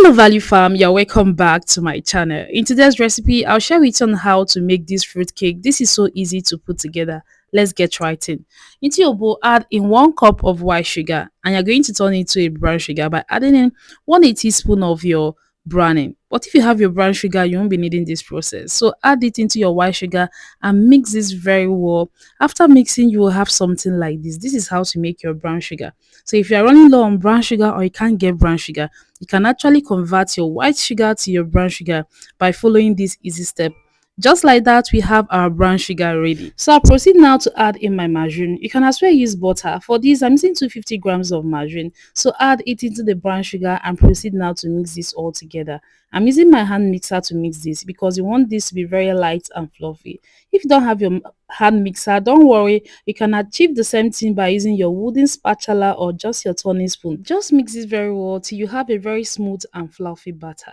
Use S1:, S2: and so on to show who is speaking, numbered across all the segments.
S1: Hello Value Farm, you're welcome back to my channel. In today's recipe, I'll share with you on how to make this fruit cake. This is so easy to put together. Let's get right in. Into your bowl, add in 1 cup of white sugar and you're going to turn it to a brown sugar by adding in 1 teaspoon of your browning. But if you have your brown sugar, you won't be needing this process. So add it into your white sugar and mix this very well. After mixing, you will have something like this. This is how to make your brown sugar. So if you are running low on brown sugar or you can't get brown sugar, you can actually convert your white sugar to your brown sugar by following this easy step. Just like that, we have our brown sugar ready. So I'll proceed now to add in my margarine. You can as well use butter. For this, I'm using 250 grams of margarine. So add it into the brown sugar and proceed now to mix this all together. I'm using my hand mixer to mix this because we want this to be very light and fluffy. If you don't have your hand mixer, don't worry, you can achieve the same thing by using your wooden spatula or just your turning spoon. Just mix it very well till you have a very smooth and fluffy batter.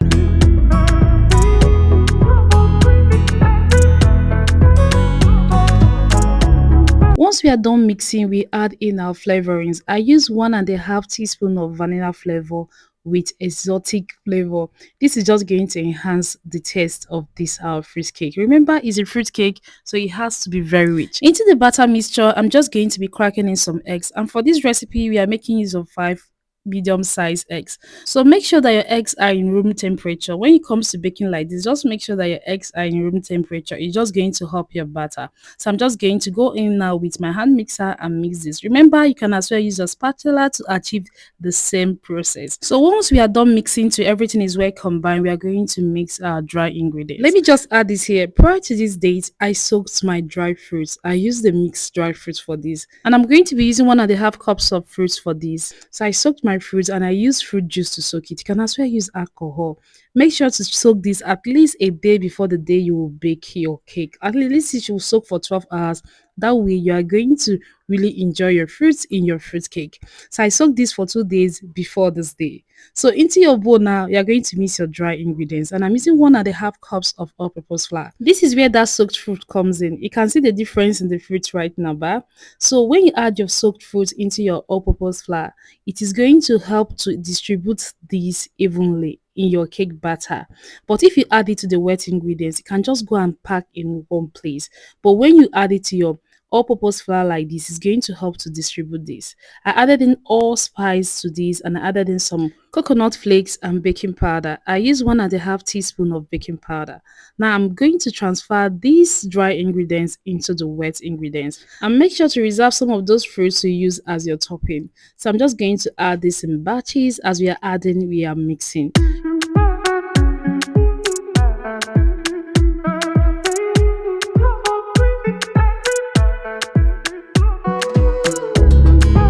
S1: Once we are done mixing, we add in our flavorings. I use 1.5 teaspoon of vanilla flavor with exotic flavor. This is just going to enhance the taste of this our fruit cake. Remember, it's a fruit cake, so it has to be very rich. Into the batter mixture, I'm just going to be cracking in some eggs. And for this recipe, we are making use of 5 medium-sized eggs. So make sure that your eggs are in room temperature. When it comes to baking like this, just make sure that your eggs are in room temperature. It's just going to help your batter. So I'm just going to go in now with my hand mixer and mix this. Remember, you can as well use a spatula to achieve the same process. So once we are done mixing till everything is well combined, we are going to mix our dry ingredients. Let me just add this here. Prior to this date, I soaked my dry fruits. I used the mixed dry fruits for this. And I'm going to be using 1.5 cups of fruits for this. So I soaked my fruits and I use fruit juice to soak it. You can as well use alcohol. Make sure to soak this at least a day before the day you will bake your cake. At least it should soak for 12 hours. That way you are going to really enjoy your fruits in your fruit cake. So I soaked this for 2 days before this day. So into your bowl now, you are going to mix your dry ingredients and I'm using 1.5 cups of all-purpose flour. This is where that soaked fruit comes in. You can see the difference in the fruit right now, but so when you add your soaked fruit into your all-purpose flour, it is going to help to distribute these evenly in your cake batter. But if you add it to the wet ingredients, you can just go and pack in one place. But when you add it to your all-purpose flour like this, is going to help to distribute this. I added in all spice to this and I added in some coconut flakes and baking powder. I use 1.5 teaspoon of baking powder. Now I'm going to transfer these dry ingredients into the wet ingredients and make sure to reserve some of those fruits to use as your topping. So I'm just going to add this in batches. As we are adding, we are mixing.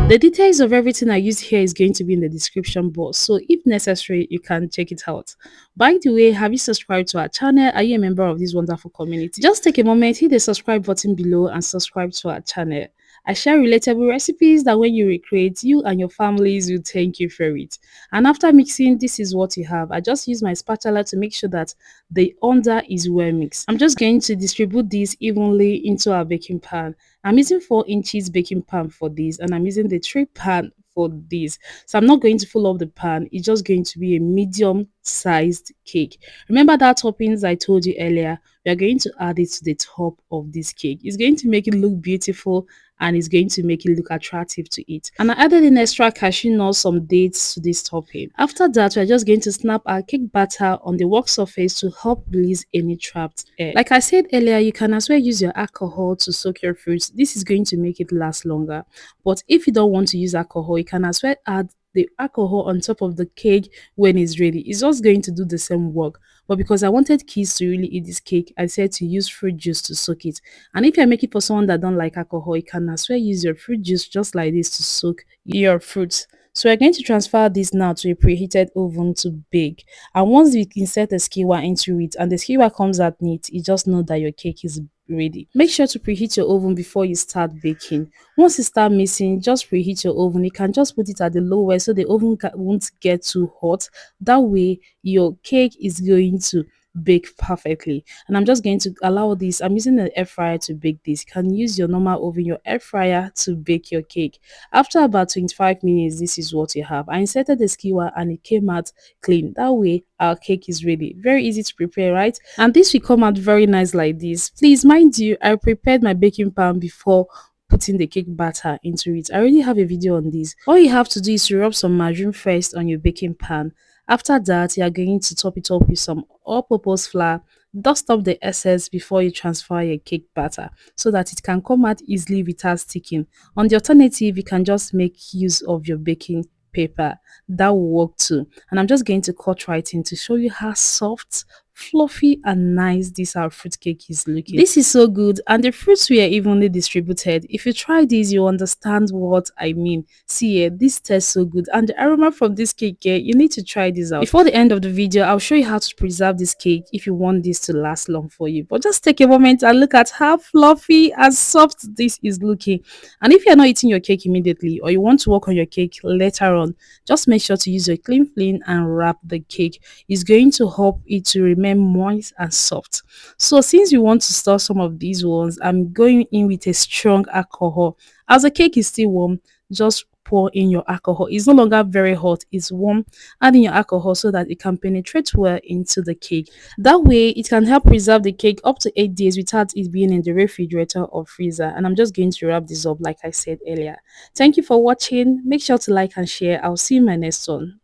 S1: The details of everything I use here is going to be in the description box, so if necessary, you can check it out. By the way, have you subscribed to our channel? Are you a member of this wonderful community? Just take a moment, hit the subscribe button below and subscribe to our channel. I share relatable recipes that when you recreate, you and your families will thank you for it. And after mixing, this is what you have. I just use my spatula to make sure that the under is well mixed. I'm just going to distribute this evenly into our baking pan. I'm using 4 inches baking pan for this and I'm using the tray pan for this. So I'm not going to fill up the pan. It's just going to be a medium sized cake. Remember that toppings I told you earlier? We are going to add it to the top of this cake. It's going to make it look beautiful and it's going to make it look attractive to eat. And I added in extra cashew nuts, some dates to this topping. After that, we're just going to snap our cake batter on the work surface to help release any trapped air. Like I said earlier, you can as well use your alcohol to soak your fruits. This is going to make it last longer. But if you don't want to use alcohol, you can as well add the alcohol on top of the cake when it's ready. It's just going to do the same work. But because I wanted kids to really eat this cake, I said to use fruit juice to soak it. And if you're making for someone that don't like alcohol, you can as well use your fruit juice just like this to soak your fruits. So we're going to transfer this now to a preheated oven to bake. And once we insert a skewer into it and the skewer comes out neat, you just know that your cake is ready. Make sure to preheat your oven before you start baking. Once you start mixing, just preheat your oven. You can just put it at the lowest so the oven won't get too hot. That way your cake is going to bake perfectly. And I'm just going to allow this. I'm using an air fryer to bake this. You can use your normal oven, your air fryer to bake your cake. After about 25 minutes, this is what you have. I inserted the skewer and it came out clean. That way, our cake is ready. Very easy to prepare, right? And this will come out very nice like this. Please, mind you, I prepared my baking pan before putting the cake batter into it. I already have a video on this. All you have to do is to rub some margarine first on your baking pan. After that, you are going to top it up with some all-purpose flour. Dust up the excess before you transfer your cake batter so that it can come out easily without sticking. On the alternative, you can just make use of your baking paper. That will work too. And I'm just going to cut right in to show you how soft, fluffy and nice this our fruit cake is looking. This is so good and the fruits were evenly distributed. If you try this, you understand what I mean. See here, this tastes so good and the aroma from this cake here, you need to try this out. Before the end of the video, I'll show you how to preserve this cake if you want this to last long for you. But just take a moment and look at how fluffy and soft this is looking. And if you're not eating your cake immediately or you want to work on your cake later on, just make sure to use a clean film and wrap the cake. It's going to help it to remain moist and soft. So since we want to store some of these ones, I'm going in with a strong alcohol. As the cake is still warm, just pour in your alcohol. It's no longer very hot, it's warm. Add in your alcohol so that it can penetrate well into the cake. That way, it can help preserve the cake up to 8 days without it being in the refrigerator or freezer. And I'm just going to wrap this up like I said earlier. Thank you for watching. Make sure to like and share. I'll see you in my next one.